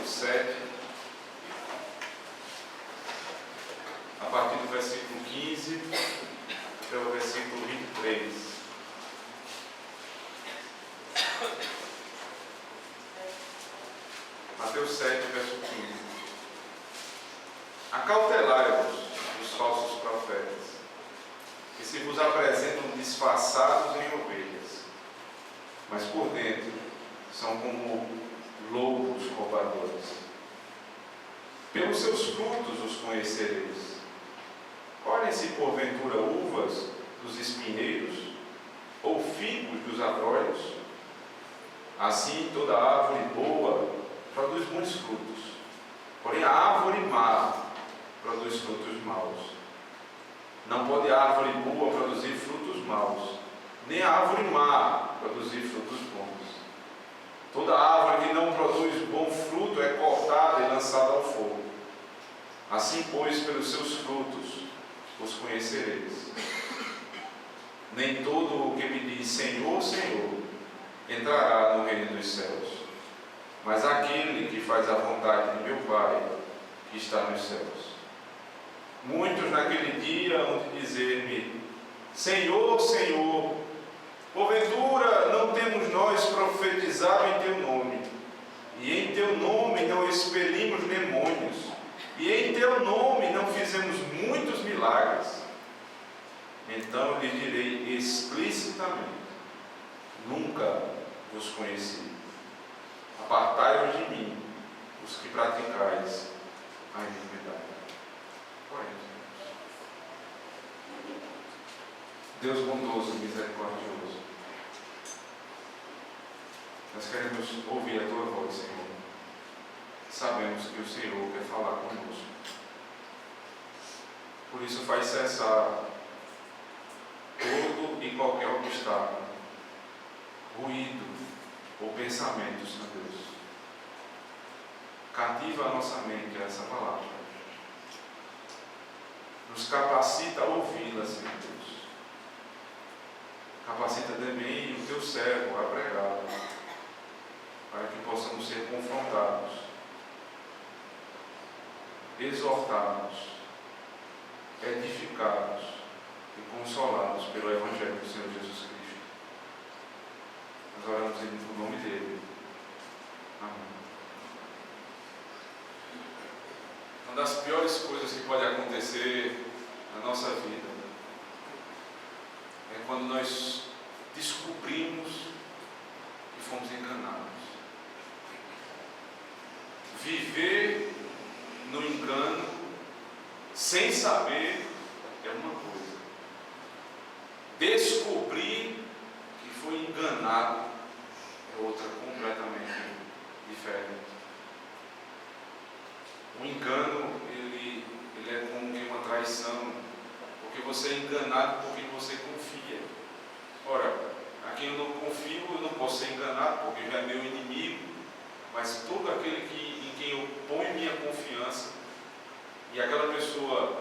7, a partir do versículo 15 até o versículo 23. Mateus 7, verso 15. Acautelai-vos dos falsos profetas, que se vos apresentam disfarçados em ovelhas, mas por dentro são como lobos roubadores. Pelos seus frutos os conhecereis. Colhem-se porventura uvas dos espinheiros, ou figos dos abrolhos? Assim toda árvore boa produz bons frutos, porém a árvore má produz frutos maus. Não pode a árvore boa produzir frutos maus, nem a árvore má produzir frutos bons. Toda árvore que não produz bom fruto é cortada e lançada ao fogo. Assim, pois, pelos seus frutos os conhecereis. Nem todo o que me diz Senhor, Senhor entrará no reino dos céus, mas aquele que faz a vontade de meu Pai que está nos céus. Muitos naquele dia hão de dizer-me: Senhor, Senhor, porventura não temos nós profetizado em teu nome, e em teu nome não expelimos demônios, e em teu nome não fizemos muitos milagres? Então lhe direi explicitamente: nunca vos conheci. Apartai-vos de mim, os que praticais a iniquidade. Deus bondoso e misericordioso, nós queremos ouvir a tua voz, Senhor. Sabemos que o Senhor quer falar conosco. Por isso, faz cessar todo e qualquer obstáculo, ruído ou pensamentos, Senhor Deus. Cativa a nossa mente a essa palavra. Nos capacita a ouvi-la, Senhor Deus. Capacita também o teu servo a pregá-la, para que possamos ser confrontados, exortados, edificados e consolados pelo Evangelho do Senhor Jesus Cristo. Nós oramos no nome dele. Amém. Uma das piores coisas que pode acontecer na nossa vida é quando nós descobrimos que fomos enganados. Viver no engano sem saber é uma coisa. Descobrir que foi enganado é outra completamente diferente. O engano, ele é como que uma traição, porque você é enganado por quem você confia. Ora, a quem eu não confio, eu não posso ser enganado, porque já é meu inimigo, mas todo aquele em quem eu ponho minha confiança, e aquela pessoa,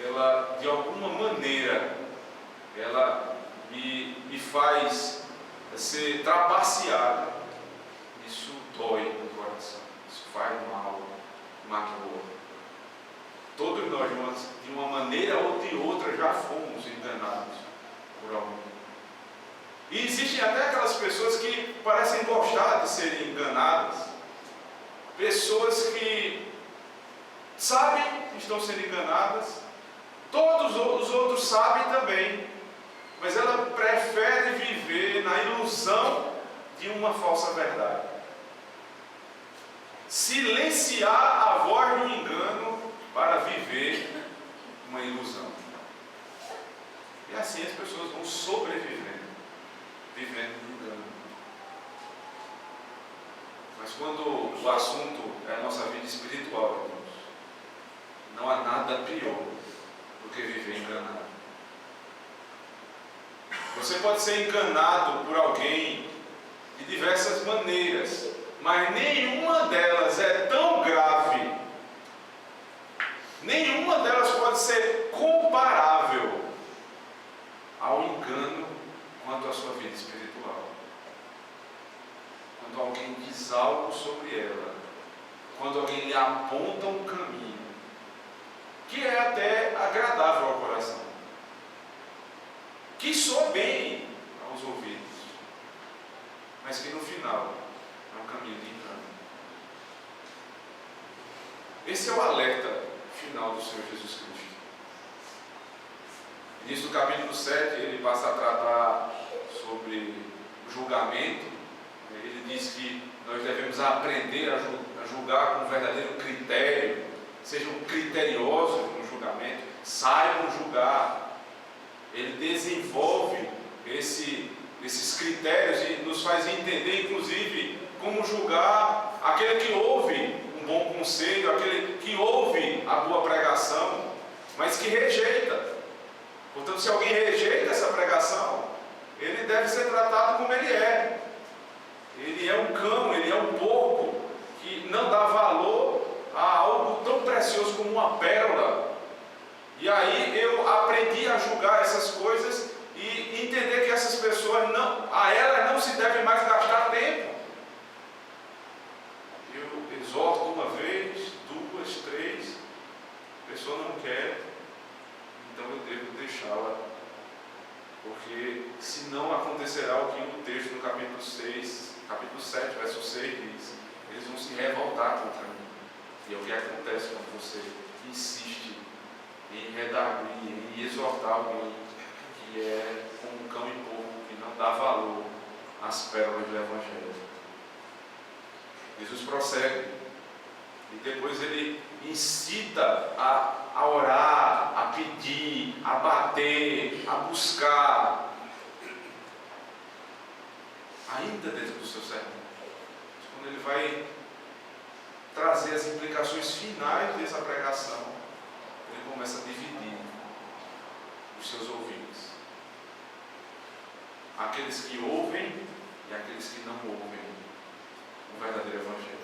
ela, de alguma maneira, ela me faz ser trapaceada, isso dói no coração, isso faz mal, magoa. Todos nós, de uma maneira ou de outra, já fomos enganados por alguém. E existem até aquelas pessoas que parecem gostar de serem enganadas, pessoas que sabem que estão sendo enganadas, todos os outros sabem também, mas ela prefere viver na ilusão de uma falsa verdade. Silenciar a voz do engano para viver uma ilusão. E assim as pessoas vão sobrevivendo, vivendo no engano. Mas quando o assunto é a nossa vida espiritual, irmãos, não há nada pior do que viver enganado. Você pode ser enganado por alguém de diversas maneiras, mas nenhuma delas é tão grave, nenhuma delas pode ser comparável ao engano quanto à sua vida espiritual. Quando alguém diz algo sobre ela, quando quando alguém lhe aponta um caminho que é até agradável ao coração, que soa bem aos ouvidos, mas que no final é um caminho de engano. Esse é o alerta final do Senhor Jesus Cristo. No início do capítulo 7, ele passa a tratar sobre o julgamento. Ele diz que nós devemos aprender a julgar com um verdadeiro critério, sejam criteriosos no julgamento, saibam julgar. Ele desenvolve esses critérios e nos faz entender, inclusive, como julgar aquele que ouve um bom conselho, aquele que ouve a boa pregação, mas que rejeita. Portanto, se alguém rejeita essa pregação, ele deve ser tratado como ele é. Ele é um cão, ele é um porco, que não dá valor a algo tão precioso como uma pérola. E aí eu aprendi a julgar essas coisas e entender que essas pessoas, a elas não se deve mais gastar tempo. Eu exorto uma vez, duas, três, a pessoa não quer, então eu devo deixá-la, porque senão acontecerá o que o texto no capítulo 7, verso 6 diz: eles vão se revoltar contra mim. E é o que acontece quando você insiste em redarguir, em exortar alguém que é como um cão e porco, que não dá valor às pérolas do Evangelho. Jesus prossegue e depois ele incita a orar, a pedir, a bater, a buscar, ainda dentro do seu sermão. Quando ele vai trazer as implicações finais dessa pregação, ele começa a dividir os seus ouvintes. Aqueles que ouvem e aqueles que não ouvem o verdadeiro Evangelho.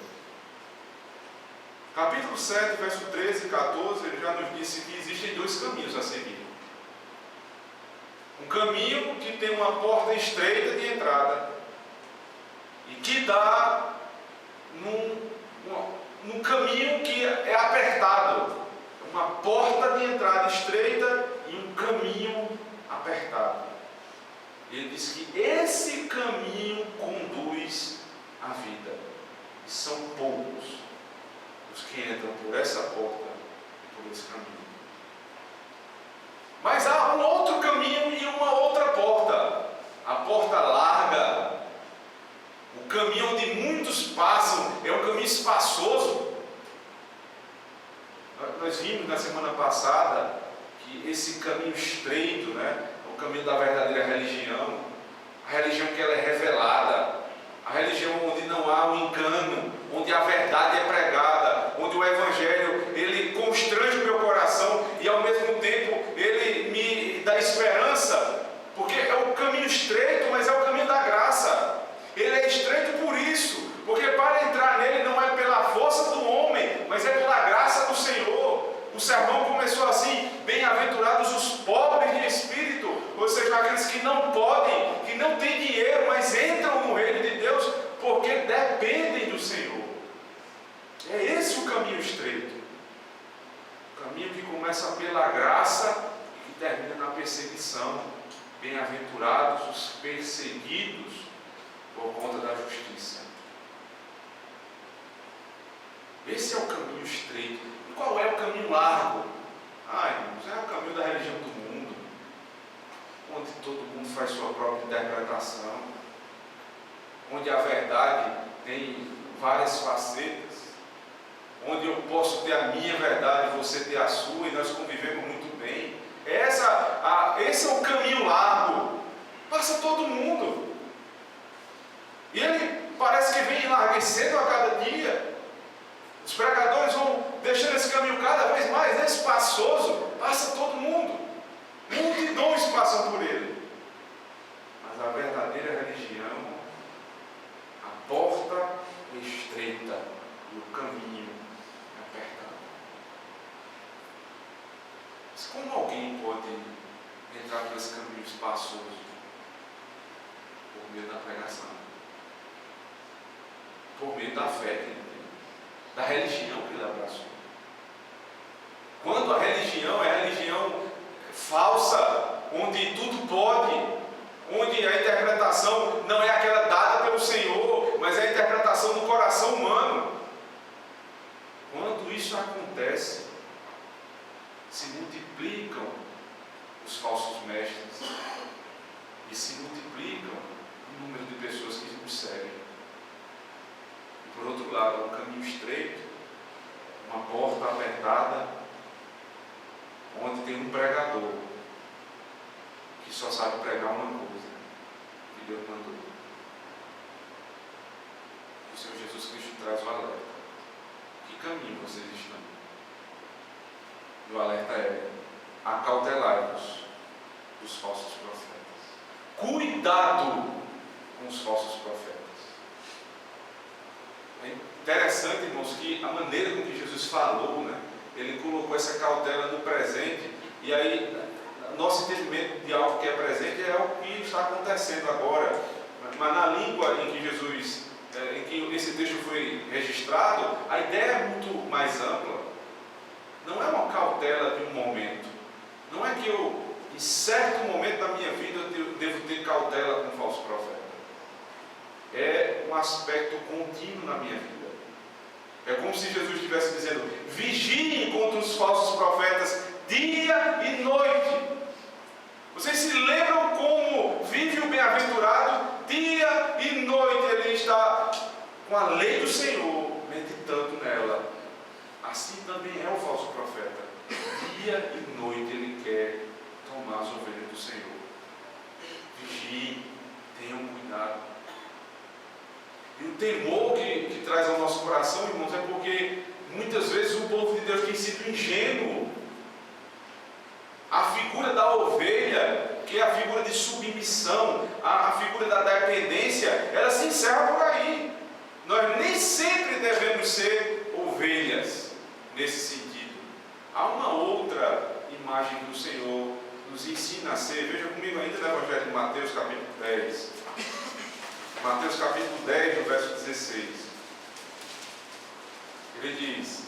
Capítulo 7, verso 13 e 14, ele já nos disse que existem dois caminhos a seguir. Um caminho que tem uma porta estreita de entrada e que dá num caminho que é apertado. Uma porta de entrada estreita e um caminho apertado. Ele diz que esse caminho conduz à vida. E são poucos os que entram por essa porta, por esse caminho. Mas há um outro caminho e uma outra porta. A porta larga, o caminho onde muitos passam, é um caminho espaçoso. Nós vimos na semana passada que esse caminho estreito, é o caminho da verdadeira religião, a religião que ela é revelada, a religião onde não há um engano, onde a verdade é pregada, onde o Evangelho ele constrange o meu coração e ao mesmo tempo ele me dá esperança, porque é o caminho estreito, mas é o caminho da graça. Ele é estreito por isso, porque para entrar nele não é pela força do homem, mas é pela graça do Senhor. O sermão começou assim: bem-aventurados os pobres de espírito, ou seja, aqueles que não podem, que não têm dinheiro, mas entram no reino de Deus, porque dependem do Senhor. É esse o caminho estreito. O caminho que começa pela graça e que termina na perseguição. Bem-aventurados os perseguidos por conta da justiça. Esse é o caminho estreito. E qual é o caminho largo? Irmãos, é o caminho da religião do mundo, onde todo mundo faz sua própria interpretação, onde a verdade tem várias facetas, onde eu posso ter a minha verdade, você ter a sua, e nós convivemos muito bem. Esse é o caminho largo. Passa todo mundo. E ele parece que vem enlarguecendo a cada dia. Os pregadores vão deixando esse caminho cada vez mais espaçoso. Passa todo mundo. Multidões passam por ele. Mas a verdadeira religião, a porta é estreita e o caminho é apertado. Mas como alguém pode entrar por esse caminho espaçoso? Por meio da pregação. Por meio da fé que ele tem. da religião que ele abraçou. Quando a religião é a religião falsa, onde tudo pode, onde a interpretação não é aquela dada pelo Senhor, mas é a interpretação do coração humano. Quando isso acontece, se multiplicam os falsos mestres e se multiplicam o número de pessoas que nos seguem. E por outro lado, um caminho estreito, uma porta apertada, onde tem um pregador que só sabe pregar uma coisa que Deus mandou. O Senhor Jesus Cristo traz o alerta. Que caminho vocês estão? E o alerta é: acautelai-vos dos falsos profetas. Cuidado com os falsos profetas. É interessante, irmãos, que a maneira com que Jesus falou, né? Ele colocou essa cautela no presente, e aí nosso entendimento de algo que é presente é o que está acontecendo agora. Mas na língua em que Jesus, em que esse texto foi registrado, a ideia é muito mais ampla. Não é uma cautela de um momento. Não é que eu, em certo momento da minha vida, eu devo ter cautela com o falso profeta. É um aspecto contínuo na minha vida. É como se Jesus estivesse dizendo: vigiem contra os falsos profetas dia e noite. Vocês se lembram como vive o bem-aventurado? Dia e noite ele está com a lei do Senhor, meditando nela. Assim também é o falso profeta. Dia e noite ele quer tomar as ovelhas do Senhor. Vigiem, tenham cuidado. E o temor que traz ao nosso coração, irmãos, é porque muitas vezes o povo de Deus tem sido ingênuo. A figura da ovelha, que é a figura de submissão, a figura da dependência, ela se encerra por aí. Nós nem sempre devemos ser ovelhas nesse sentido. Há uma outra imagem que o Senhor nos ensina a ser. Veja comigo ainda no Evangelho de Mateus, capítulo 10. Mateus capítulo 10, no verso 16. Ele diz: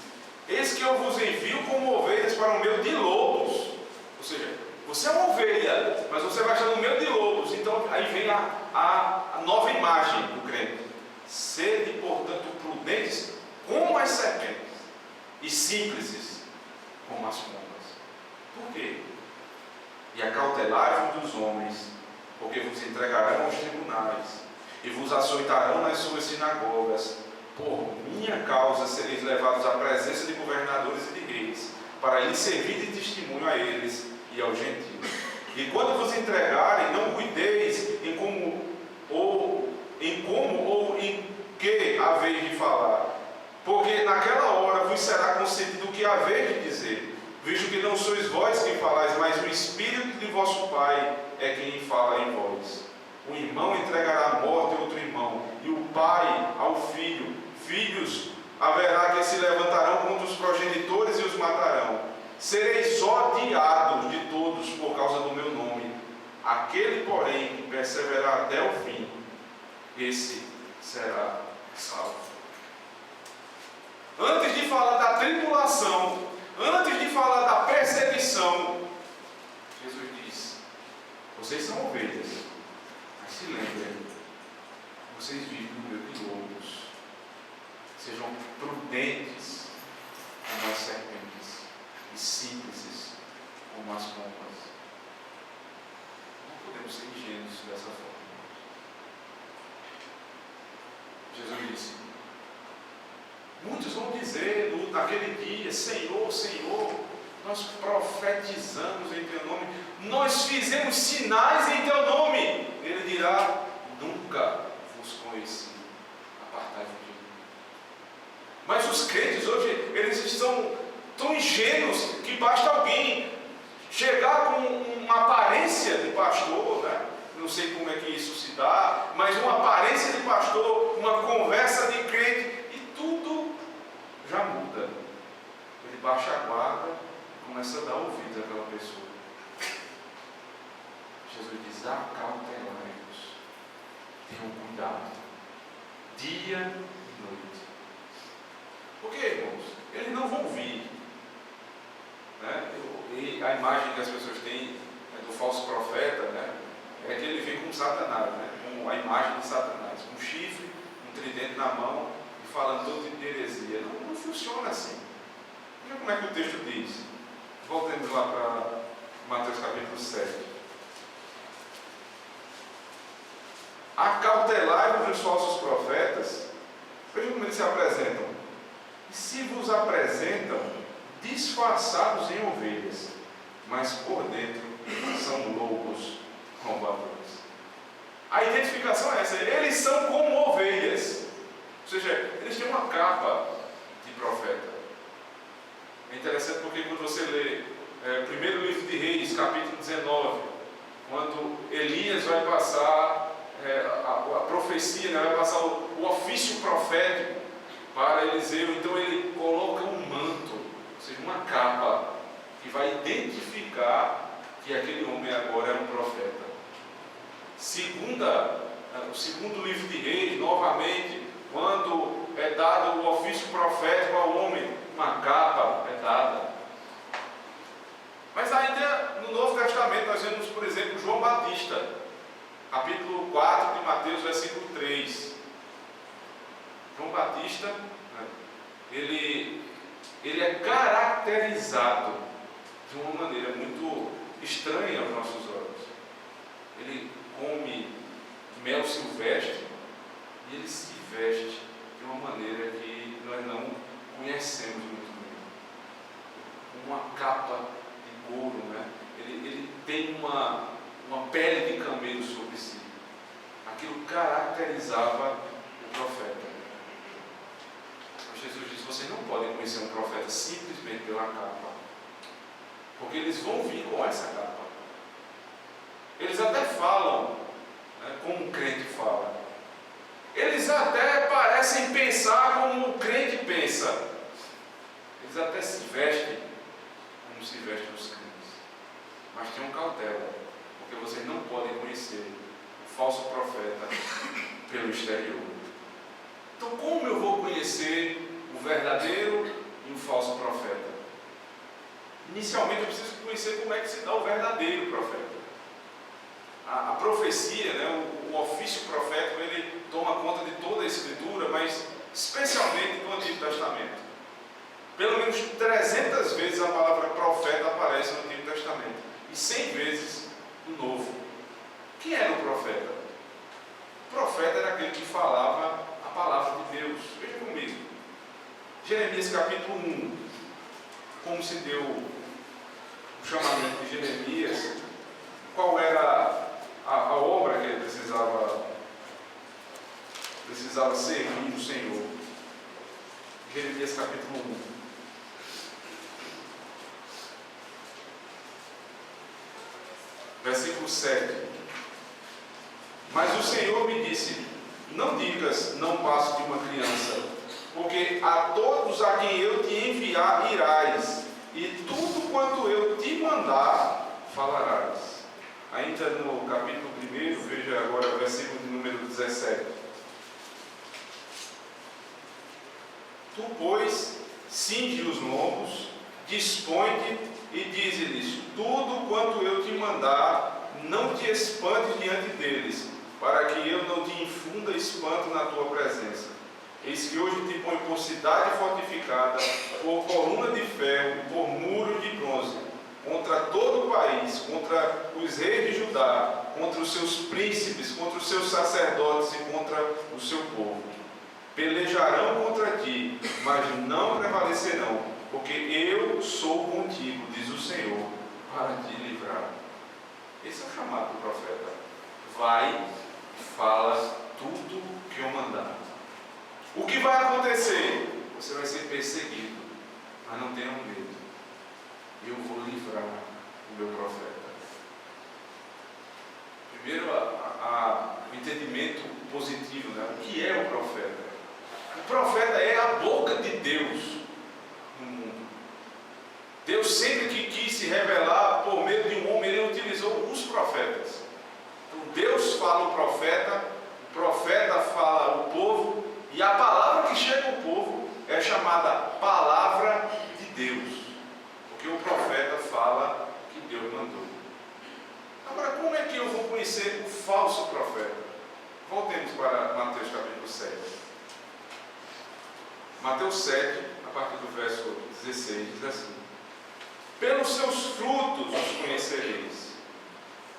eis que eu vos envio como ovelhas para o meio de lobos. Ou seja, você é uma ovelha, mas você vai estar no meio de lobos. Então aí vem a nova imagem do crente. Sede, portanto, prudentes como as serpentes e simples como as pombas. Por quê? E acautelai-vos dos homens, porque vos entregarão aos tribunais e vos açoitarão nas suas sinagogas. Por minha causa sereis levados à presença de governadores e de reis, para lhes servir de testemunho a eles e aos gentios. E quando vos entregarem, não cuideis em como ou em que haveis de falar, porque naquela hora vos será concedido o que haveis de dizer, visto que não sois vós quem falais, mas o Espírito de vosso Pai é quem fala em vós. O irmão entregará à morte outro irmão, e o pai ao filho. Filhos haverá que se levantarão contra os progenitores e os matarão. Sereis odiados de todos por causa do meu nome. Aquele, porém, que perseverar até o fim, esse será salvo. Antes de falar da tribulação, antes de falar da perseguição, Jesus diz: vocês são ovelhas, mas se lembrem, vocês vivem no meio de lobos. Sejam prudentes como as serpentes e simples como as pombas. Não podemos ser ingênuos dessa forma. Jesus disse: muitos vão dizer naquele dia: Senhor, Senhor, nós profetizamos em Teu nome, nós fizemos sinais em Teu nome. Ele dirá: nunca vos conheci, apartai-vos de mim. Mas os crentes hoje, eles estão tão ingênuos que basta alguém chegar com uma aparência de pastor, né? Não sei como é que isso se dá, mas uma aparência de pastor, uma conversa de crente, e tudo já muda. Ele baixa a guarda e começa a dar ouvido àquela pessoa. Jesus diz: acautelai-vos, tenham cuidado, dia e noite. Porque quê, irmãos? Eles não vão vir. Né? E a imagem que as pessoas têm do falso profeta, né, é que ele vem com Satanás, né, com a imagem de Satanás, com um chifre, um tridente na mão e falando todo tipo de heresia. Não funciona assim. Veja como é que o texto diz. Voltemos lá para Mateus capítulo 7. Acautelai-vos dos falsos profetas. Veja como eles se apresentam. E se vos apresentam disfarçados em ovelhas, mas por dentro são lobos roubadores. A identificação é essa. Eles são como ovelhas. Ou seja, eles têm uma capa de profeta. É interessante porque quando você lê primeiro livro de Reis, capítulo 19, quando Elias vai passar a profecia, né, vai passar o ofício profético para Eliseu, então ele coloca um manto, ou seja, uma capa, que vai identificar que aquele homem agora era um profeta. O segundo livro de Reis, novamente, quando é dado o ofício profético ao homem, uma capa é dada. Mas ainda no Novo Testamento nós vemos, por exemplo, João Batista, capítulo 4 de Mateus, versículo 3. João Batista, né, ele é caracterizado de uma maneira muito estranha aos nossos olhos. Ele come mel silvestre e ele se veste de uma maneira que nós não conhecemos muito bem. Uma capa de couro, né? Ele tem uma pele de camelo sobre si. Aquilo caracterizava o profeta. Mas Jesus disse: vocês não podem conhecer um profeta simplesmente pela capa, porque eles vão vir com essa capa. Eles até falam, né, como um crente fala. Eles até parecem pensar como o crente pensa. Eles até se vestem como se vestem os crentes. Mas tenham cautela, porque vocês não podem conhecer o falso profeta pelo exterior. Então, como eu vou conhecer o verdadeiro e o falso profeta? Inicialmente eu preciso conhecer como é que se dá o verdadeiro profeta. A profecia, né, o ofício profético, ele toma conta de toda a Escritura, mas especialmente do Antigo Testamento. Pelo menos 300 vezes a palavra profeta aparece no Antigo Testamento e 100 vezes no Novo. Quem era o profeta? O profeta era aquele que falava a palavra de Deus. Veja comigo. Jeremias capítulo 1. Como se deu o chamamento de Jeremias? Qual era a obra que ele precisava servir o Senhor? Jeremias capítulo 1. Versículo 7. Mas o Senhor me disse: não digas, não passo de uma criança, porque a todos a quem eu te enviar irás, e tudo quanto eu te mandar falarás. Ainda no capítulo 1, veja agora o versículo de número 17. Tu, pois, cinge os lombos, dispõe-te e dize-lhes: tudo quanto eu te mandar, não te espantes diante deles, para que eu não te infunda espanto na tua presença. Eis que hoje te põe por cidade fortificada, por coluna de ferro, por muro de bronze, contra todo o país, contra os reis de Judá, contra os seus príncipes, contra os seus sacerdotes e contra o seu povo. Pelejarão contra ti, mas não prevalecerão, porque eu sou contigo, diz o Senhor, para te livrar. Esse é o chamado do profeta. Vai e fala tudo que eu mandar. O que vai acontecer? Você vai ser perseguido, mas não tenham medo. Eu vou livrar o meu profeta. Primeiro, o entendimento positivo, né? O que é o profeta? O profeta é a boca de Deus no mundo. Deus sempre que quis se revelar por meio de um homem, ele utilizou os profetas. Então Deus fala o profeta fala o povo, e a palavra que chega ao povo é chamada chamada palavra de Deus, porque o profeta fala que Deus mandou. Agora, como é que eu vou conhecer o falso profeta? Voltemos para Mateus capítulo 7. Mateus 7, a partir do verso 16, diz assim: pelos seus frutos os conhecereis.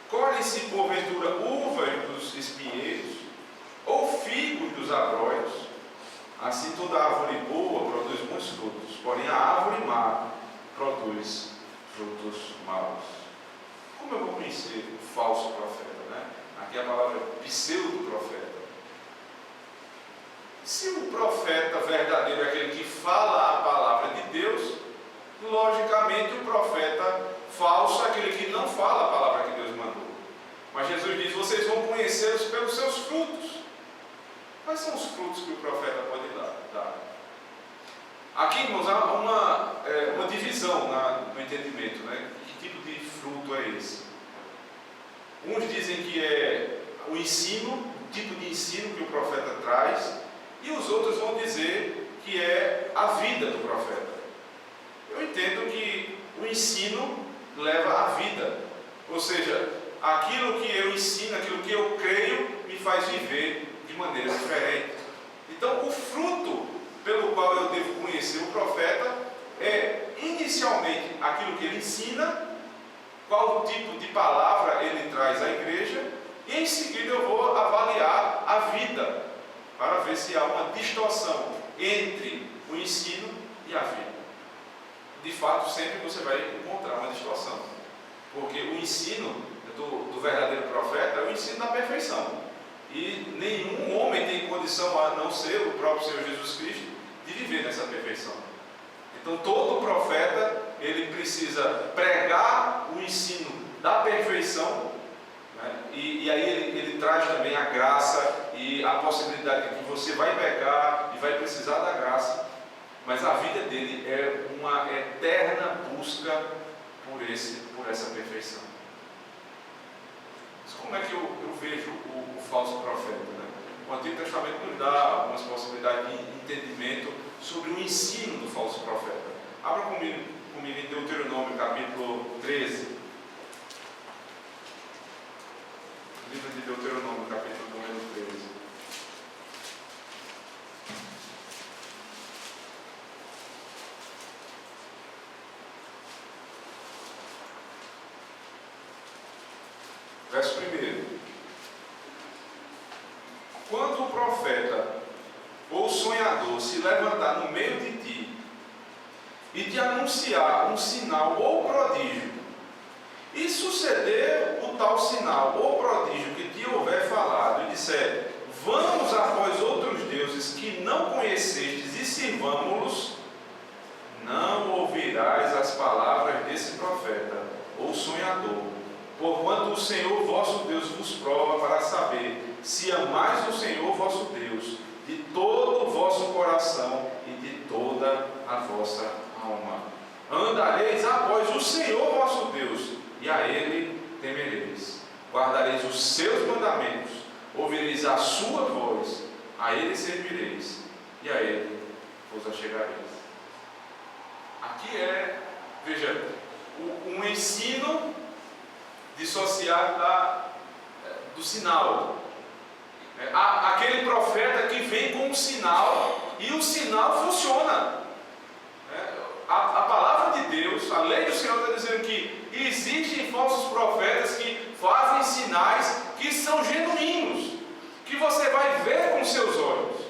Colhe-se porventura uvas dos espinheiros, ou figos dos abrolhos? Assim toda árvore boa produz bons frutos, porém a árvore má produz frutos maus. Como eu vou conhecer o falso profeta, né? Aqui a palavra pseudo-profeta. Se o profeta verdadeiro é aquele que fala a palavra de Deus, logicamente o profeta falso é aquele que não fala a palavra que Deus mandou. Mas Jesus diz: vocês vão conhecê-los pelos seus frutos. Quais são os frutos que o profeta pode dar? Aqui, irmãos, há uma divisão no entendimento, né? Que tipo de fruto é esse? Uns dizem que é o ensino, o tipo de ensino que o profeta traz, e os outros vão dizer que é a vida do profeta. Eu entendo que o ensino leva à vida, ou seja, aquilo que eu ensino, aquilo que eu creio, me faz viver de maneira diferente. Então, o fruto pelo qual eu devo conhecer o profeta é, inicialmente, aquilo que ele ensina, qual tipo de palavra ele traz à igreja, e em seguida eu vou avaliar a vida, para ver se há uma distorção entre o ensino e a vida. De fato, sempre você vai encontrar uma distorção, porque o ensino do verdadeiro profeta é o ensino da perfeição, e nenhum homem tem condição, a não ser o próprio Senhor Jesus Cristo, de viver nessa perfeição. Então todo profeta, ele precisa pregar o ensino da perfeição, né? E aí ele traz também a graça e a possibilidade de que você vai pecar e vai precisar da graça, mas a vida dele é uma eterna busca por essa perfeição. Mas como é que eu vejo o falso profeta, né? O Antigo Testamento nos dá algumas possibilidades de entendimento sobre o ensino do falso profeta. Abra comigo em Deuteronômio capítulo 13. Livro de Deuteronômio capítulo número 13. Verso 1. Quando o profeta ou sonhador se levantar no meio de ti e te anunciar um sinal ou prodígio, e suceder o tal sinal ou prodígio que te houver falado, e disser: vamos após outros deuses que não conhecestes e sirvamo-los, não ouvirás as palavras desse profeta ou sonhador, porquanto o Senhor vosso Deus vos prova para saber se amais o Senhor vosso Deus de todo o vosso coração e de toda a vossa alma. Andareis após o Senhor vosso Deus, e a Ele temereis. Guardareis os seus mandamentos, ouvireis a sua voz, a Ele servireis, e a Ele vos achegareis. Aqui veja, um ensino dissociado do sinal. Aquele profeta que vem com um sinal, e o sinal funciona. A palavra de Deus, a lei do Senhor está dizendo que existem falsos profetas que fazem sinais que são genuínos, que você vai ver com seus olhos.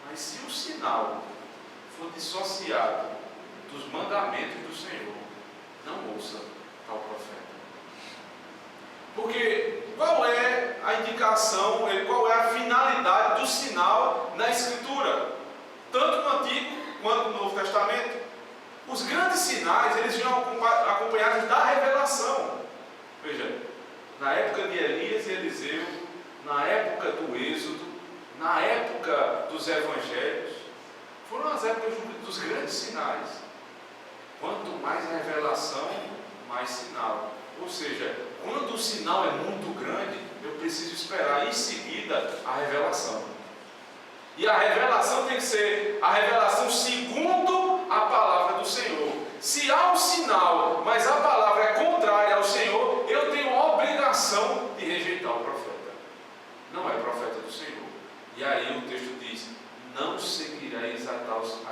Mas se o sinal for dissociado dos mandamentos do Senhor, não ouça tal profeta. Porque qual é a indicação, qual é a finalidade do sinal na Escritura? Tanto no Antigo quanto no Novo Testamento. Os grandes sinais, eles vinham acompanhados da revelação. Veja, na época de Elias e Eliseu, na época do Êxodo, na época dos Evangelhos, foram as épocas dos grandes sinais. Quanto mais revelação, mais sinal. Ou seja, quando o sinal é muito grande, eu preciso esperar em seguida a revelação. E a revelação tem que ser a revelação segundo a palavra do Senhor. Se há um sinal, mas a palavra é contrária ao Senhor, eu tenho a obrigação de rejeitar o profeta. Não é profeta do Senhor. E aí o texto diz: não seguireis a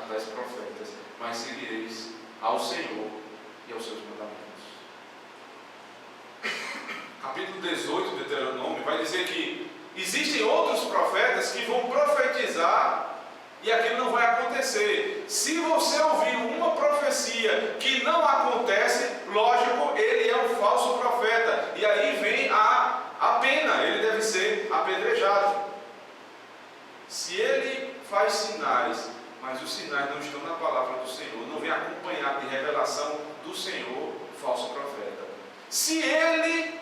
tais profetas, mas seguireis ao Senhor e aos seus mandamentos. Capítulo 18 de Deuteronômio vai dizer que existem outros profetas que vão profetizar e aquilo não vai acontecer. Se você ouvir uma profecia que não acontece, lógico, ele é um falso profeta. E aí vem a pena, ele deve ser apedrejado. Se ele faz sinais, mas os sinais não estão na palavra do Senhor, não vem acompanhado de revelação do Senhor, falso profeta. Se ele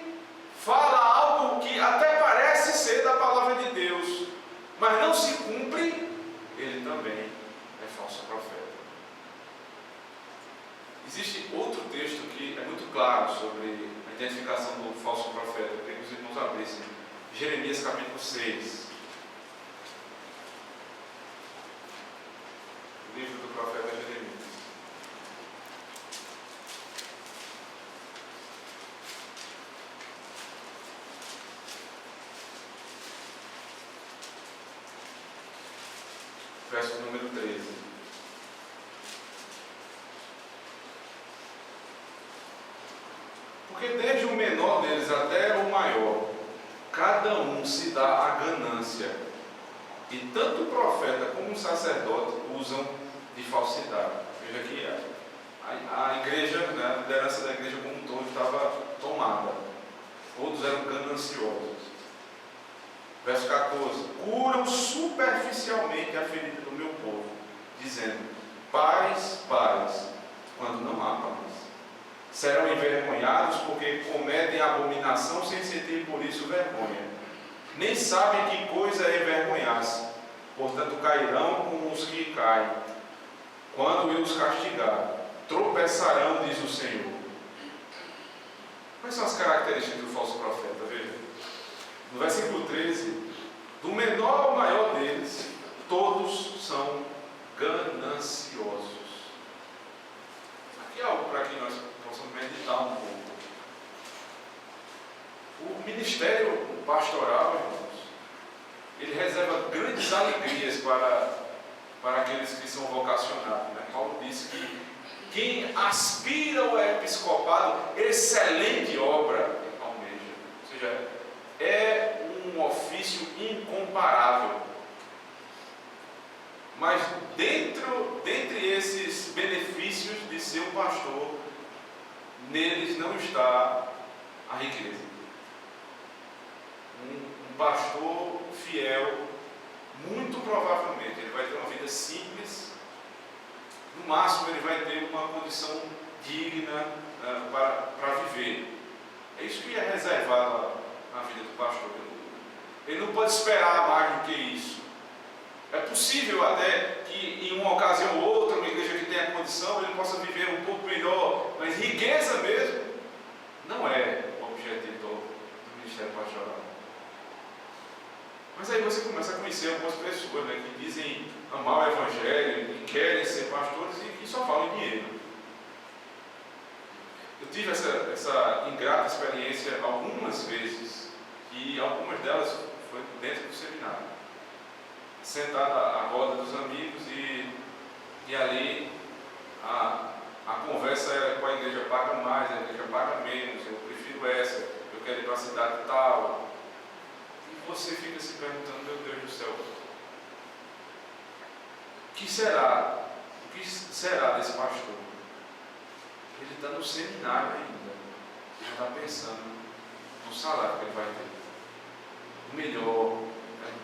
fala algo que até parece ser da palavra de Deus, mas não se cumpre, ele também é falso profeta. Existe outro texto que é muito claro sobre a identificação do falso profeta. Eu queria que os irmãos abrissem. Jeremias capítulo 6. O livro do profeta Jeremias. Verso número 13. Porque desde o menor deles até o maior, cada um se dá a ganância, e tanto o profeta como o sacerdote usam de falsidade. Veja que a igreja, né, a liderança da igreja como um todo estava tomada. Todos eram gananciosos. Verso 14: curam superficialmente a ferida do meu povo, dizendo: paz, paz, quando não há paz. Serão envergonhados porque cometem abominação sem sentir por isso vergonha. Nem sabem que coisa é envergonhar-se, portanto cairão como os que caem. Quando eu os castigar, tropeçarão, diz o Senhor. Quais são as características do falso profeta? Veja. No versículo 13, do menor ao maior deles, todos são gananciosos. Aqui é algo para que nós possamos meditar um pouco. O ministério pastoral, irmãos, ele reserva grandes alegrias para aqueles que são vocacionados. Né? Paulo disse que quem aspira ao episcopado, excelente obra almeja. Ou seja, é um ofício incomparável. Mas dentre esses benefícios de ser um pastor, neles não está a riqueza. Um pastor fiel, muito provavelmente, ele vai ter uma vida simples. No máximo, ele vai ter uma condição digna para viver. É isso que é reservado na vida do pastor. Ele não pode esperar mais do que isso. É possível até que em uma ocasião ou outra, uma igreja que tenha condição, ele possa viver um pouco melhor, mas riqueza mesmo não é o objetivo do ministério pastoral. Mas aí você começa a conhecer algumas pessoas, né, que dizem amar o evangelho e querem ser pastores e que só falam em dinheiro. Eu tive essa ingrata experiência algumas vezes, e algumas delas foi dentro do seminário. Sentado à roda dos amigos e ali a conversa era: com a igreja paga mais, a igreja paga menos, eu prefiro essa, eu quero ir para a cidade tal. E você fica se perguntando: meu Deus do céu, o que será desse pastor? Ele está no seminário ainda, ele está pensando no salário que ele vai ter, o melhor.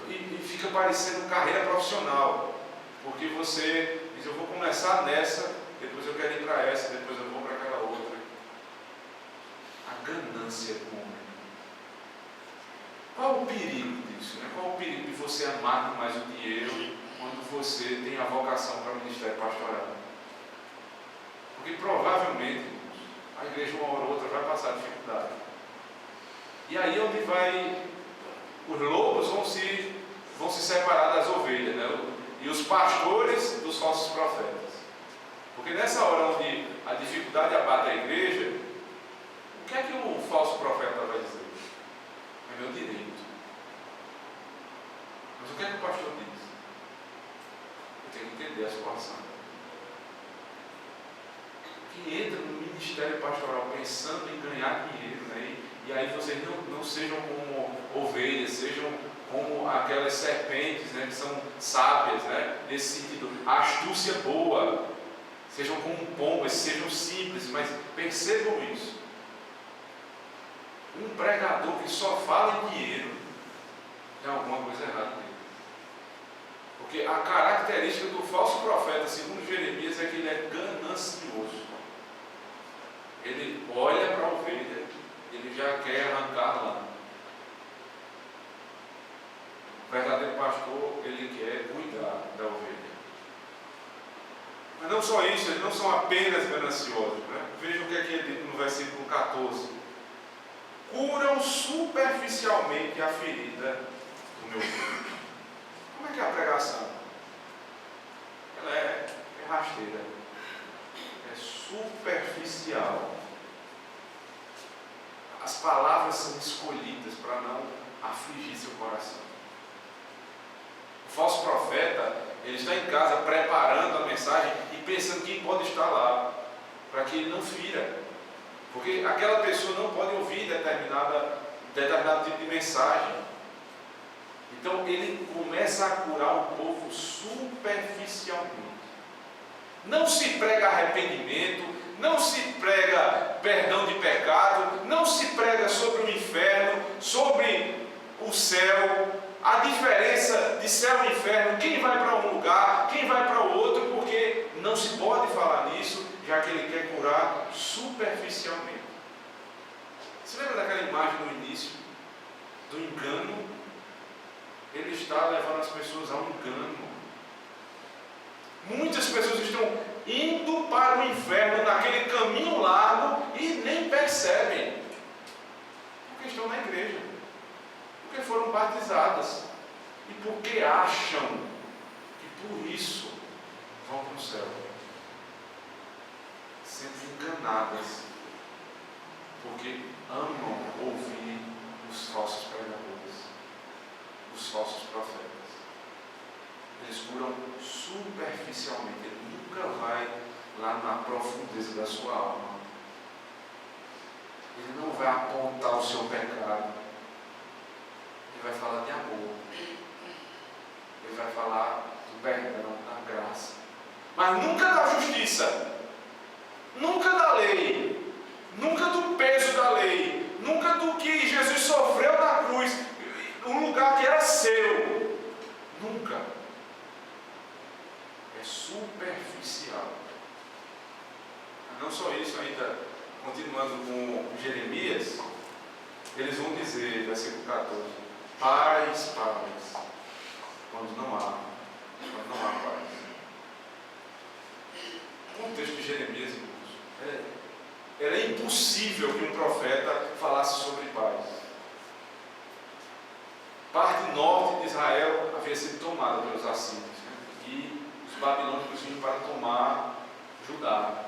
E fica parecendo carreira profissional, porque você diz: eu vou começar nessa, depois eu quero ir para essa, depois eu vou para aquela outra. A ganância do homem. Qual o perigo disso? Né? Qual o perigo de você amar mais o dinheiro quando você tem a vocação para o ministério pastoral? Porque provavelmente, irmãos, a igreja uma hora ou outra vai passar dificuldade. E aí onde vai... Os lobos vão se vão se separar das ovelhas, né? E os pastores dos falsos profetas. Porque nessa hora onde a dificuldade abate a igreja, o que é que o falso profeta vai dizer? É meu direito. Mas o que é que o pastor diz? Eu tenho que entender a situação. Que entra no ministério pastoral pensando em ganhar dinheiro, né? E aí vocês não sejam como ovelhas, sejam como aquelas serpentes, né, que são sábias, né, nesse sentido, a astúcia boa, sejam como pombas, sejam simples, mas percebam isso. Um pregador que só fala em dinheiro, tem alguma coisa errada nele. Porque a característica do falso profeta, segundo Jeremias, é que ele é ganancioso. Ele olha para a ovelha, ele já quer arrancar lá. O verdadeiro pastor, ele quer cuidar da ovelha. Mas não só isso, eles não são apenas gananciosos, né? Veja o que é que ele diz no versículo 14. Curam superficialmente a ferida do meu filho. Como é que é a pregação? Ela é rasteira. É superficial. As palavras são escolhidas para não afligir seu coração. O falso profeta, ele está em casa preparando a mensagem e pensando quem pode estar lá, para que ele não fira. Porque aquela pessoa não pode ouvir determinado tipo de mensagem. Então ele começa a curar o povo superficialmente. Não se prega arrependimento, não se prega perdão de pecado, não se prega sobre o inferno, sobre o céu, a diferença de céu e inferno, quem vai para um lugar, quem vai para o outro, porque não se pode falar nisso, já que ele quer curar superficialmente. Você lembra daquela imagem no início, do engano? Ele está levando as pessoas ao engano. Muitas pessoas estão indo para o inferno naquele caminho largo e nem percebem, porque estão na igreja, porque foram batizadas e porque acham que por isso vão para o céu, sendo enganadas, porque amam ouvir os falsos pregadores, os falsos profetas. Eles curam superficialmente, ele nunca vai lá na profundeza da sua alma. Ele não vai apontar o seu pecado. Ele vai falar de amor. Ele vai falar do perdão, da graça. Mas nunca da justiça. Nunca da lei. Nunca do peso da lei. Nunca do que Jesus sofreu na cruz. Um lugar que era seu. Nunca. É superficial. Não só isso, ainda continuando com Jeremias, eles vão dizer, versículo 14, paz, quando não há paz. O contexto de Jeremias, irmãos, era impossível que um profeta falasse sobre paz. Parte norte de Israel havia sido tomada pelos assírios, né? E os babilônicos vinham para tomar Judá.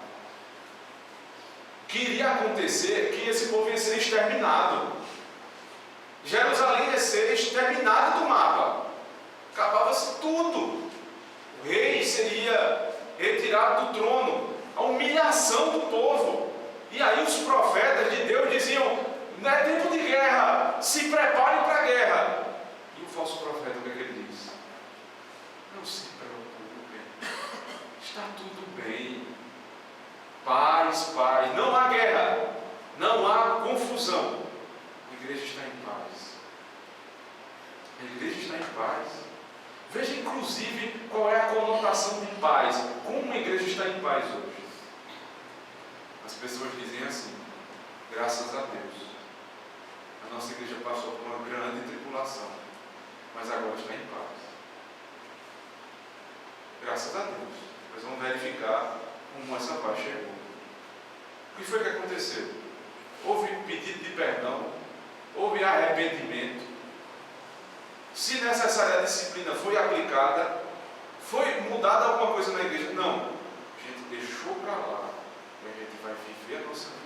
O que iria acontecer que esse povo ia ser exterminado. Jerusalém ia ser exterminada do mapa. Acabava-se tudo. O rei seria retirado do trono. A humilhação do povo. E aí os profetas de Deus diziam, não é tempo de guerra, se preparem para a guerra. E o falso profeta, o que é que ele diz? Não se preocupe, está tudo bem. Paz, não há guerra, não há confusão. A igreja está em paz. A igreja está em paz. Veja inclusive qual é a conotação de paz. Como a igreja está em paz hoje? As pessoas dizem assim, graças a Deus. A nossa igreja passou por uma grande tribulação, mas agora está em paz. Graças a Deus. Nós vamos verificar como essa paz chegou. O que foi que aconteceu? Houve pedido de perdão, houve arrependimento, Se necessária a disciplina foi aplicada, foi mudada alguma coisa na igreja? Não. A gente deixou para lá e a gente vai viver a nossa vida.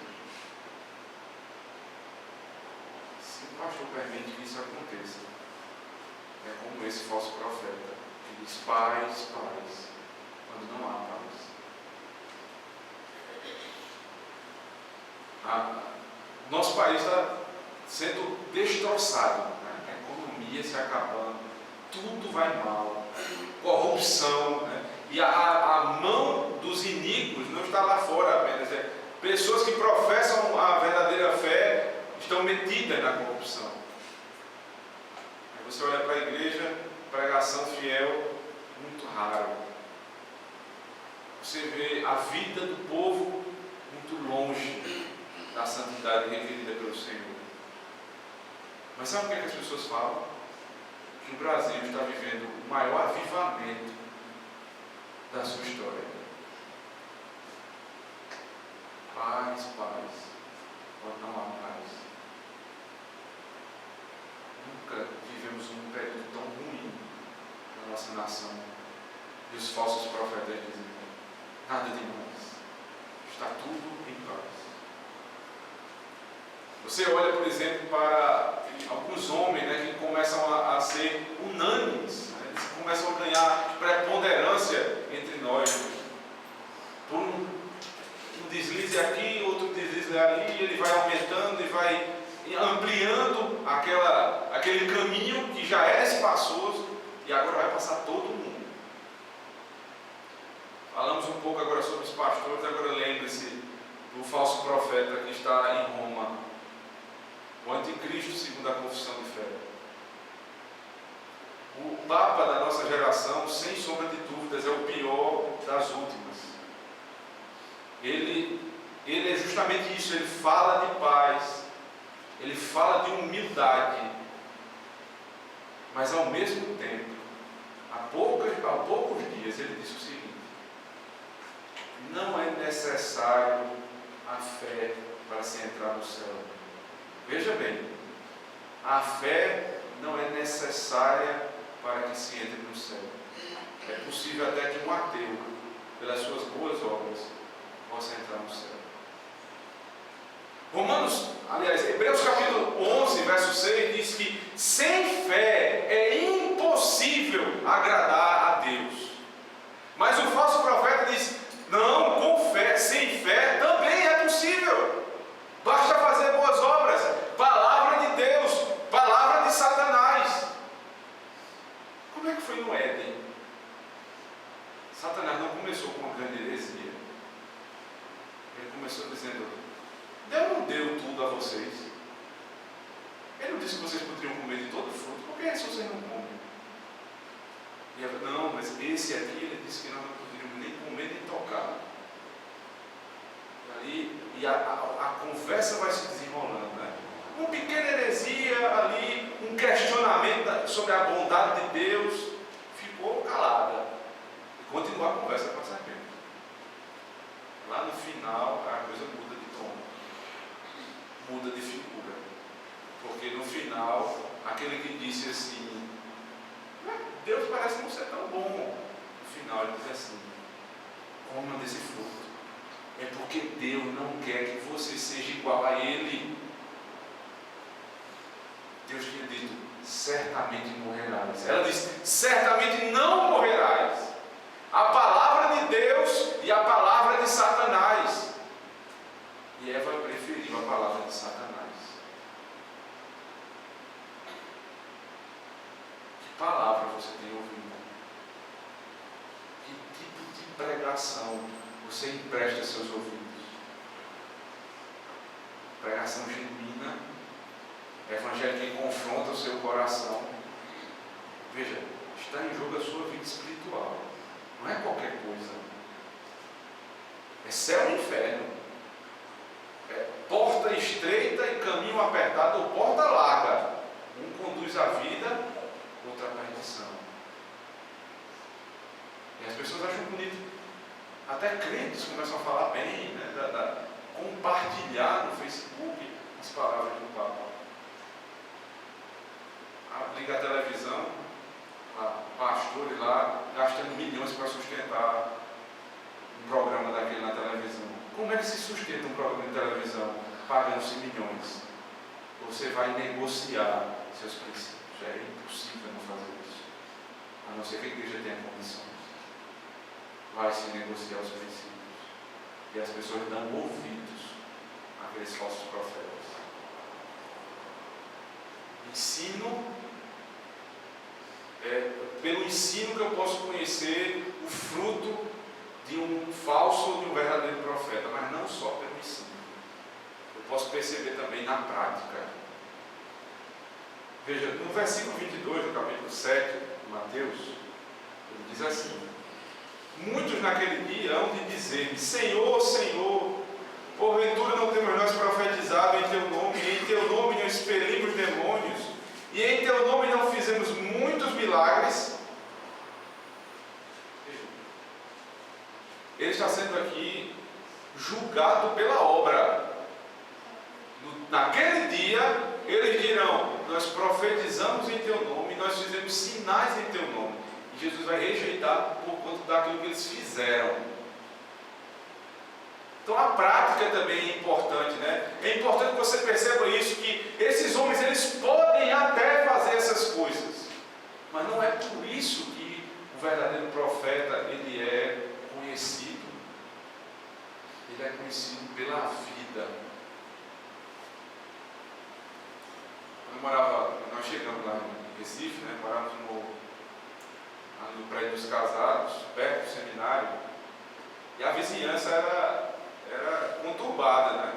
Se o pastor permite que isso aconteça, é como esse falso profeta que diz paz, paz, quando não há paz. Nosso país está sendo destroçado, né? A economia se acabando, tudo vai mal, corrupção, né? E a mão dos iníquos não está lá fora apenas. Pessoas que professam a verdadeira fé estão metidas na corrupção. Aí você olha para a igreja, pregação fiel, muito raro. Você vê a vida do povo muito longe da santidade requerida pelo Senhor. Mas sabe o que as pessoas falam? Que o Brasil está vivendo o maior avivamento da sua história. Paz, paz, quando não há paz. Nunca vivemos um período tão ruim na nossa nação. E os falsos profetas dizem: nada demais, está tudo em paz. Você olha, por exemplo, para alguns homens, né, que começam a ser unânimes, né, eles começam a ganhar preponderância entre nós. Por um deslize aqui, outro deslize ali, ele vai aumentando e vai ampliando aquele caminho que já era espaçoso e agora vai passar todo mundo. Falamos um pouco agora sobre os pastores, agora lembre-se do falso profeta que está em Roma. O anticristo, segundo a confissão de fé. O Papa da nossa geração, sem sombra de dúvidas, é o pior das últimas. Ele é justamente isso, ele fala de paz, ele fala de humildade, mas ao mesmo tempo, há poucos dias, ele disse o seguinte: não é necessário a fé para se entrar no céu. Veja bem, a fé não é necessária para que se entre no céu. É possível até que um ateu, pelas suas boas obras, possa entrar no céu. Hebreus capítulo 11, verso 6 diz que sem fé é impossível agradar a Deus. Mas o falso profeta diz: não, com fé, sem fé também é possível. Basta fazer boas obras. Palavra de Deus, palavra de Satanás. Como é que foi no Éden? Satanás não começou com uma grande heresia. Ele começou dizendo: Deus não deu tudo a vocês. Ele não disse que vocês poderiam comer de todo fruto. Por que é se vocês não comem? E ela: não, mas esse aqui, ele disse que nós não poderíamos nem comer nem tocar. E a conversa vai se desenrolando, né? Uma pequena heresia ali, um questionamento sobre a bondade de Deus, ficou calada. E continuou a conversa com a serpente. Lá no final, a coisa muda de tom, muda de figura. Porque no final, aquele que disse assim: Deus parece não ser tão bom. No final ele diz assim: coma desse fruto. É porque Deus não quer que você seja igual a Ele. Deus tinha dito: certamente morrerás. Ela disse: certamente não morrerás. A palavra de Deus e a palavra de Satanás. E Eva preferiu a palavra de Satanás. Que palavra você tem ouvido? Que tipo de pregação você empresta seus ouvidos? Pregação genuína, evangelho que confronta o seu coração. Veja, está em jogo a sua vida espiritual. Não é qualquer coisa. É céu e inferno. É porta estreita e caminho apertado, ou porta larga. Um conduz à vida, outro à perdição. E as pessoas acham bonito. Até crentes começam a falar bem, né, compartilhar no Facebook as palavras do Papa. liga a televisão, pastores lá gastando milhões para sustentar um programa daquele na televisão. Como é que se sustenta um programa de televisão pagando-se milhões? Você vai negociar seus princípios. É impossível não fazer isso, a não ser que a igreja tenha condições. Vai se negociar os princípios, e as pessoas dão ouvidos àqueles falsos profetas. Ensino, pelo ensino que eu posso conhecer o fruto de um falso ou de um verdadeiro profeta, mas não só pelo ensino. Eu posso perceber também na prática. Veja, no versículo 22 do capítulo 7 de Mateus, ele diz assim: muitos naquele dia hão de dizer: Senhor, Senhor, porventura não temos nós profetizado em Teu nome, e em Teu nome não expelimos demônios, e em Teu nome não fizemos muitos milagres? Ele está sendo aqui julgado pela obra. Naquele dia, eles dirão: nós profetizamos em Teu nome, nós fizemos sinais em Teu nome. E Jesus vai rejeitar por conta daquilo que eles fizeram. Então a prática também é importante, né? É importante que você perceba isso, que esses homens, eles podem até fazer essas coisas, mas não é por isso que o verdadeiro profeta, ele é conhecido. Ele é conhecido pela vida. Nós chegamos lá em Recife, né? Morávamos no prédio dos casados, perto do seminário, e a vizinhança era conturbada, né?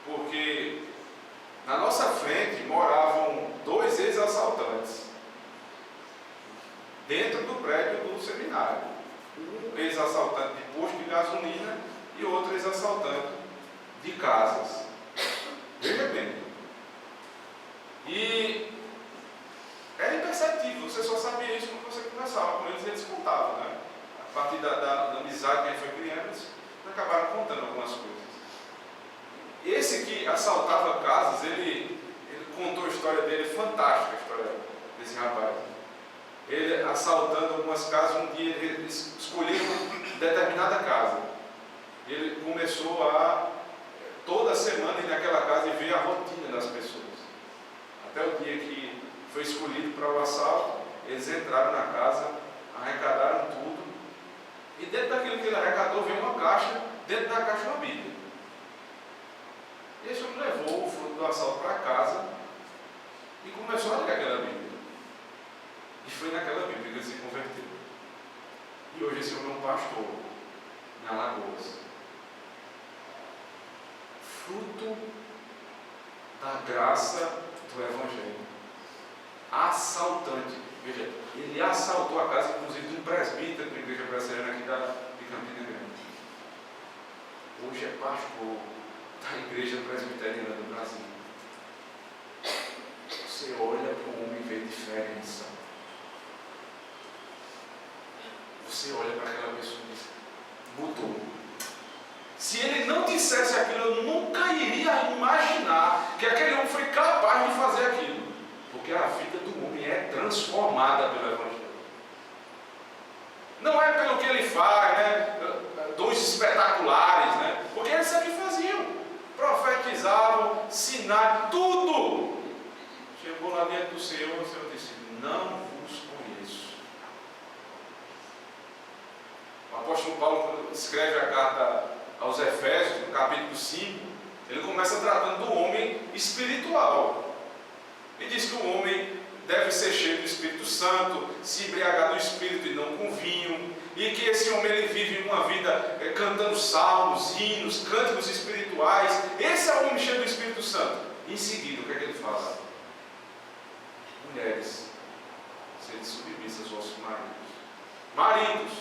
Porque na nossa frente moravam 2 ex-assaltantes dentro do prédio do seminário. Um ex-assaltante de posto de gasolina e outro ex-assaltante de casas. Veja bem. E era imperceptível, você só sabia isso quando você conversava com eles, eles contavam, né? A partir da amizade que a gente foi criando, eles acabaram contando algumas coisas. Esse que assaltava casas, ele contou a história dele, fantástica a história desse rapaz. Ele assaltando algumas casas, um dia ele escolheu determinada casa. Ele começou toda semana ir naquela casa e ver a rotina das pessoas. Até o dia que foi escolhido para o assalto, eles entraram na casa, arrecadaram tudo, e dentro daquilo que ele arrecadou veio uma caixa, dentro da caixa uma Bíblia. E esse homem levou o fruto do assalto para casa e começou a ler aquela Bíblia. E foi naquela Bíblia que ele se converteu. E hoje esse homem é um pastor em Alagoas. Fruto da graça do Evangelho. Assaltante. Veja, ele assaltou a casa, inclusive, de um presbítero da igreja brasileira aqui de Campina Grande. Hoje é pastor da igreja presbiteriana do Brasil. Você olha para o homem e vê diferença. Você olha para aquela pessoa e diz: mudou. Se ele não dissesse aquilo, eu nunca iria imaginar que aquele homem foi capaz de fazer aquilo. Porque a vida do homem é transformada pelo Evangelho. Não é pelo que ele faz, né? Dons espetaculares, né? Porque eles sempre faziam. Profetizavam, sinais, tudo. Chegou lá dentro do Senhor, o Senhor disse: não vos conheço. O apóstolo Paulo escreve a carta aos Efésios, no capítulo 5, ele começa tratando do homem espiritual. Ele diz que o homem deve ser cheio do Espírito Santo, se embriagar do Espírito e não com vinho, e que esse homem ele vive uma vida cantando salmos, hinos, cânticos espirituais. Esse é o homem cheio do Espírito Santo. Em seguida, o que é que ele fala? Mulheres, sejam submissas aos vossos maridos. Maridos,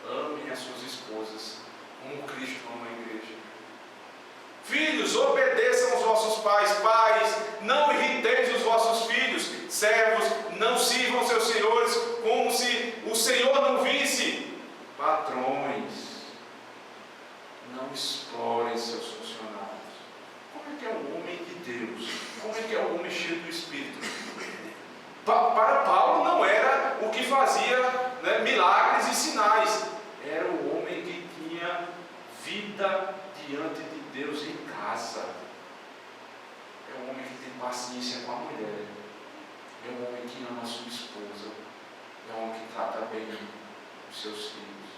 amem as suas esposas como Cristo ama a igreja. Filhos, obedeçam aos vossos pais. Pais, não irriteis os vossos filhos. Servos, não sirvam seus senhores como se o Senhor não visse. Patrões, não explorem seus funcionários. Como é que é um homem de Deus? Como é que é um homem cheio do Espírito? Para Paulo não era o que fazia, né, milagres e sinais. Era o homem que tinha vida diante de Deus em casa. É um homem que tem paciência com a mulher. É um homem que ama a sua esposa. É um homem que trata bem os seus filhos.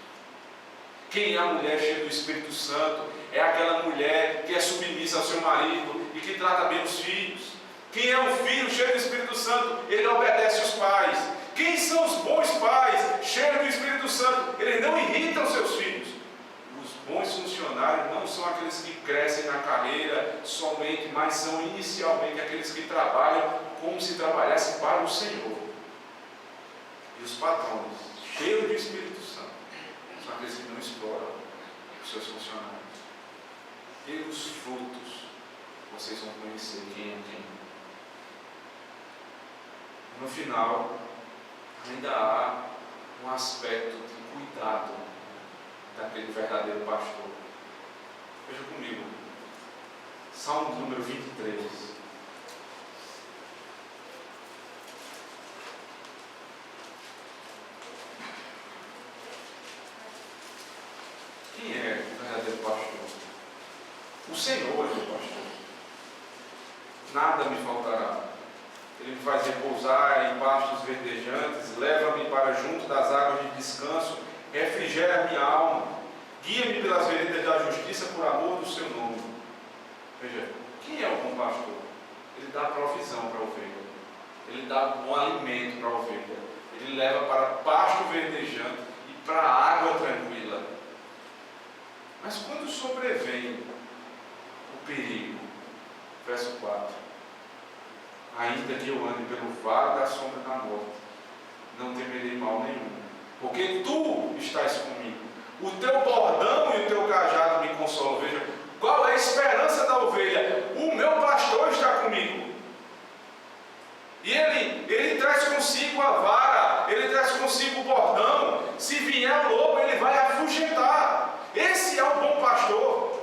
Quem é a mulher cheia do Espírito Santo? É aquela mulher que é submissa ao seu marido e que trata bem os filhos. Quem é o filho cheio do Espírito Santo? Ele obedece os pais. Quem são os bons pais cheios do Espírito Santo? Eles não irritam seus filhos. Os bons funcionários não são aqueles que crescem na carreira somente, mas são inicialmente aqueles que trabalham como se trabalhassem para o Senhor. E os patrões, cheios do Espírito Santo, são aqueles que não exploram os seus funcionários. Pelos frutos, vocês vão conhecer quem é quem. No final, ainda há um aspecto de cuidado daquele verdadeiro pastor. Veja comigo, Salmo número 23. Quem é o verdadeiro pastor? O Senhor é o pastor. Nada me faltará. Ele me faz repousar em pastos verdejantes, leva-me para junto das águas de descanso, refrigera minha alma, guia-me pelas veredas da justiça por amor do seu nome. Veja, quem é o bom pastor? Ele dá provisão para a ovelha, ele dá bom alimento para a ovelha, ele leva para pasto verdejante e para água tranquila. Mas quando sobrevém o perigo, verso 4, ainda que eu ande pelo vale da sombra da morte, não temerei mal nenhum, porque tu estás comigo. O teu bordão e o teu cajado me consolam. Veja, qual é a esperança da ovelha? O meu pastor está comigo. E ele traz consigo a vara, ele traz consigo o bordão. Se vier o lobo, ele vai afugentar. Esse é o bom pastor.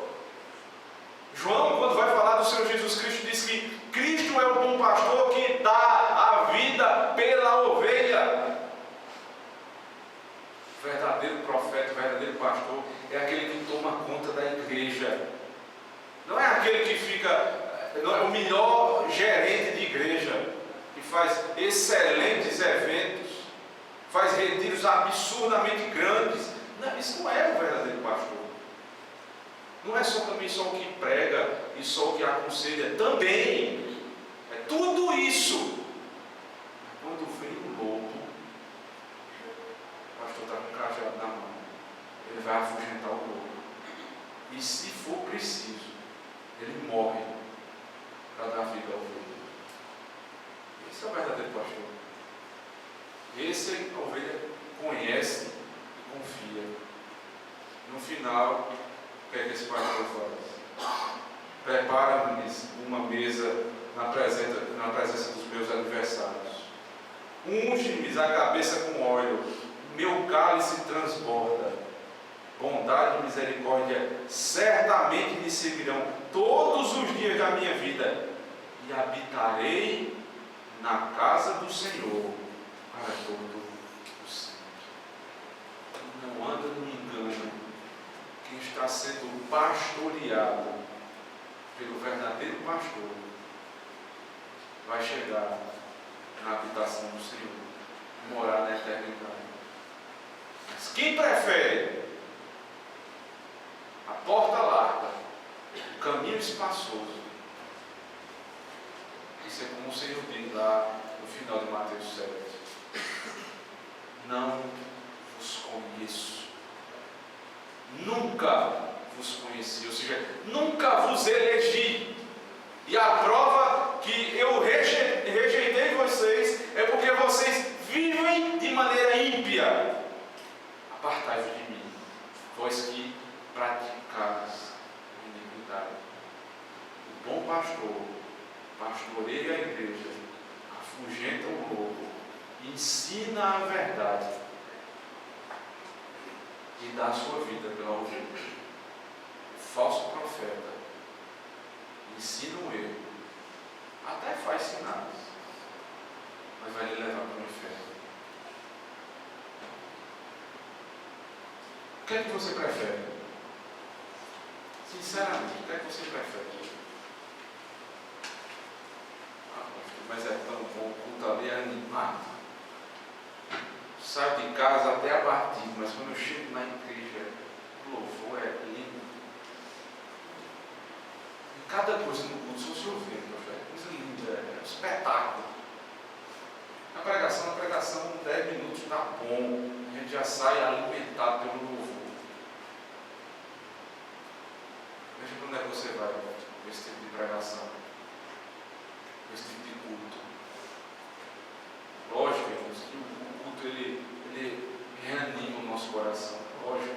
João, quando vai falar do Senhor Jesus Cristo, diz que Cristo é o bom pastor que dá a vida pela ovelha. O verdadeiro profeta, o verdadeiro pastor é aquele que toma conta da igreja. Não é aquele que fica, não é o melhor gerente de igreja, que faz excelentes eventos, faz retiros absurdamente grandes. Não, isso não é o verdadeiro pastor. Não é também só o que prega e só o que aconselha, também. É tudo isso. Quando vem o lobo, o pastor está com o cajado na mão, ele vai afugentar o lobo. E se for preciso, ele morre para dar vida ao ovelha. Esse é o verdadeiro pastor. Esse a ovelha conhece e confia. No final, o que é que esse pastor faz? Prepara-me uma mesa na presença dos meus adversários. Unge-me a cabeça com óleo, meu cálice transborda. Bondade e misericórdia certamente me seguirão todos os dias da minha vida, e habitarei na casa do Senhor para todo o sempre. Não anda no engano. Quem está sendo pastoreado pelo verdadeiro pastor vai chegar na habitação do Senhor, morar na eternidade. Mas quem prefere a porta larga, o caminho espaçoso, isso é como o Senhor diz lá no final de Mateus 7: não vos conheço, nunca vos conheci, ou seja, nunca vos elegi. E a prova que eu rejeitei vocês é porque vocês vivem de maneira ímpia. Apartai-vos de mim, vós que praticais iniquidade. O bom pastor pastoreia a igreja, afugenta o lobo, ensina a verdade e dá a sua vida pela ovelha. O falso profeta ensina o erro, até faz sinais, mas vai lhe O que é que você prefere? Sinceramente, o que é que você prefere? Mas é tão bom, o culto ali é animado. Saio de casa até abatido, mas quando eu chego na igreja, o louvor é lindo. E cada coisa no culto, se você ouvir, é coisa linda, é um espetáculo. A pregação, 10 minutos está bom. A gente já sai alimentado pelo louvor. Veja para onde é que você vai com esse tipo de pregação, com esse tipo de culto. Lógico, irmãos, que o culto ele reanima o nosso coração. Lógico.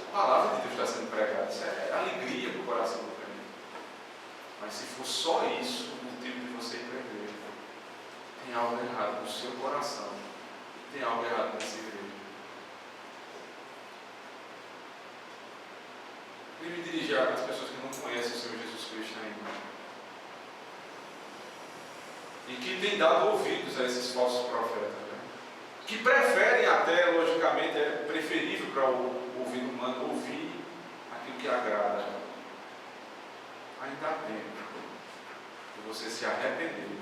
A palavra de Deus está sendo pregada. Isso é alegria para o coração do crente. Mas se for só isso o motivo de você ir para a igreja, tem algo errado no seu coração. Tem algo errado nessa igreja. Eu me dirigir às pessoas que não conhecem o Senhor Jesus Cristo ainda. E que têm dado ouvidos a esses falsos profetas. Né? Que preferem até, logicamente, é preferível para o ouvido humano ouvir aquilo que agrada. Ainda há tempo de você se arrepender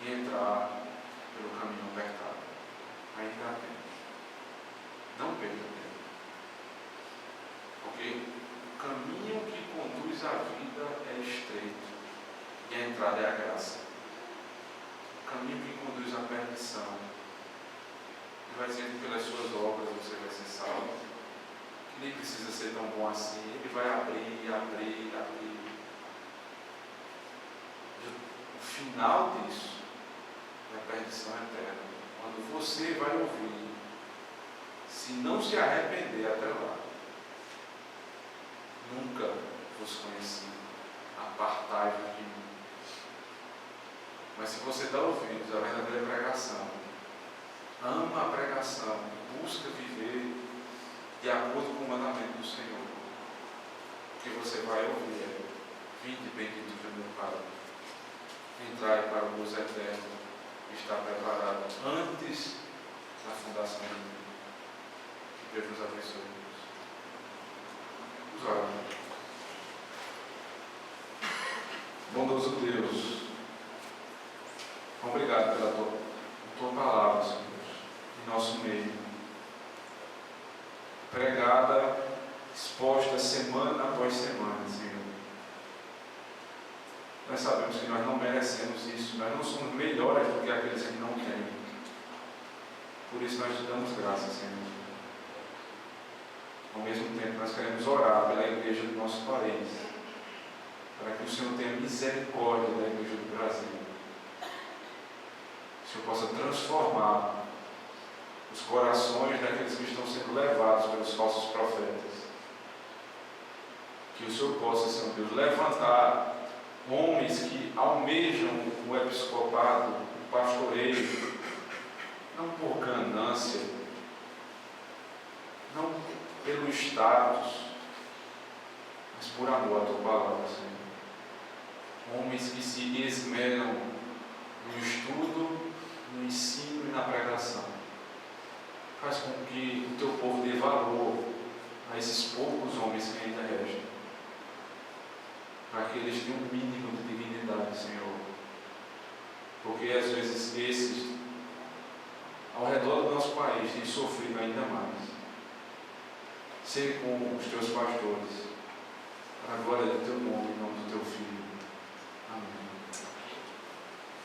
e entrar pelo caminho apertado. Ainda há tempo. Não perca tempo. Porque o caminho que conduz à vida é estreito e a entrada é a graça. O caminho que conduz à perdição, ele vai dizer que pelas suas obras você vai ser salvo, que nem precisa ser tão bom assim, ele vai abrir. O final disso é a perdição eterna. Quando você vai ouvir, se não se arrepender até lá, nunca vos conheci, apartai-vos de mim. Mas se você está ouvindo a verdadeira pregação, ama a pregação, busca viver de acordo com o mandamento do Senhor, o que você vai ouvir é: vinde bendito do meu Pai, entrai para o gozo eterno que está preparado antes da fundação do mundo. Que Deus nos abençoe. Vamos orar. Bondoso Deus, obrigado pela tua palavra, Senhor, em nosso meio, pregada, exposta semana após semana, Senhor. Nós sabemos que nós não merecemos isso, nós não somos melhores do que aqueles que não têm. Por isso nós te damos graças, Senhor. Ao mesmo tempo, nós queremos orar pela igreja do nosso país, para que o Senhor tenha misericórdia da igreja do Brasil. Que o Senhor possa transformar os corações daqueles que estão sendo levados pelos falsos profetas. Que o Senhor possa, Senhor Deus, levantar homens que almejam o episcopado, o pastoreio, não por ganância, não pelo status, mas por amor à tua palavra, Senhor. Homens que se esmeram no estudo, no ensino e na pregação. Faz com que o teu povo dê valor a esses poucos homens que ainda restam, para que eles tenham um mínimo de dignidade, Senhor. Porque às vezes esses, ao redor do nosso país, têm sofrido ainda mais. Ser como os teus pastores, para a glória do